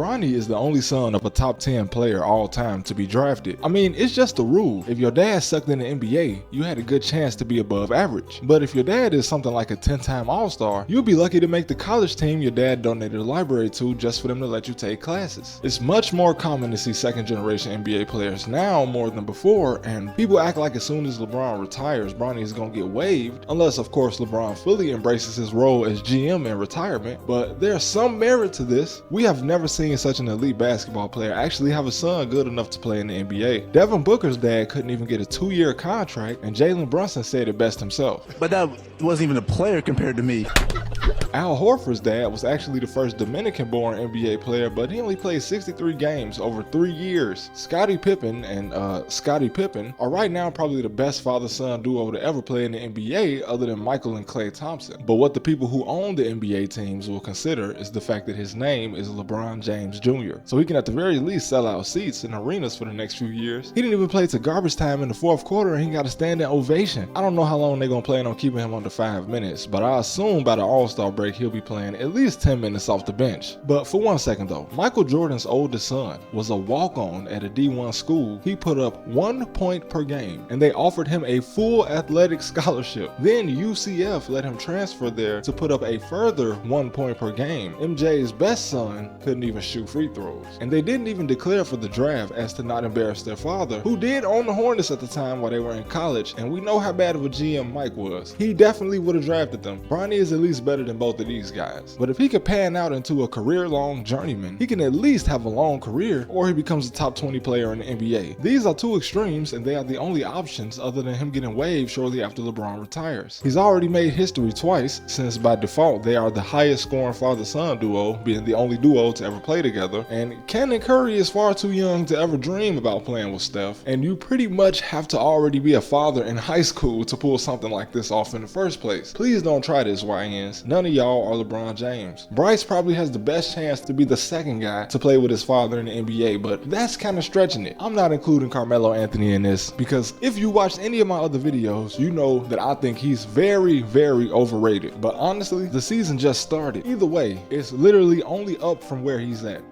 Bronny is the only son of a top 10 player all time to be drafted. I mean, it's just a rule. If your dad sucked in the NBA, you had a good chance to be above average. But if your dad is something like a 10-time All-Star, you'll be lucky to make the college team your dad donated a library to just for them to let you take classes. It's much more common to see second-generation NBA players now more than before, and people act like as soon as LeBron retires, Bronny is going to get waived, unless of course LeBron fully embraces his role as GM in retirement. But there's some merit to this. We have never seen such an elite basketball player actually have a son good enough to play in the NBA. Devin Booker's dad couldn't even get a 2-year contract, and Jalen Brunson said it best himself. But that wasn't even a player compared to me. Al Horford's dad was actually the first Dominican-born NBA player, but he only played 63 games over 3 years. Scottie Pippen and Scottie Pippen are right now probably the best father-son duo to ever play in the NBA other than Michael and Klay Thompson. But what the people who own the NBA teams will consider is the fact that his name is LeBron James Jr. So he can at the very least sell out seats in arenas for the next few years. He didn't even play to garbage time in the fourth quarter and he got a standing ovation. I don't know how long they're going to plan on keeping him under 5 minutes, but I assume by the All-Star break he'll be playing at least 10 minutes off the bench. But for 1 second though, Michael Jordan's oldest son was a walk-on at a D1 school. He put up 1 point per game and they offered him a full athletic scholarship. Then UCF let him transfer there to put up a further 1 point per game. MJ's best son couldn't even shoot free throws. And they didn't even declare for the draft as to not embarrass their father, who did own the Hornets at the time while they were in college, and we know how bad of a GM Mike was. He definitely would have drafted them. Bronny is at least better than both of these guys. But if he could pan out into a career-long journeyman, he can at least have a long career, or he becomes a top 20 player in the NBA. These are two extremes, and they are the only options other than him getting waived shortly after LeBron retires. He's already made history twice, since by default they are the highest scoring father-son duo, being the only duo to ever play together, and Ken and Curry is far too young to ever dream about playing with Steph, and you pretty much have to already be a father in high school to pull something like this off in the first place. Please don't try this, YNs. None of y'all are LeBron James. Bryce probably has the best chance to be the second guy to play with his father in the NBA, but that's kind of stretching it. I'm not including Carmelo Anthony in this, because if you watched any of my other videos, you know that I think he's very, very overrated. But honestly, the season just started. Either way, it's literally only up from where he's at.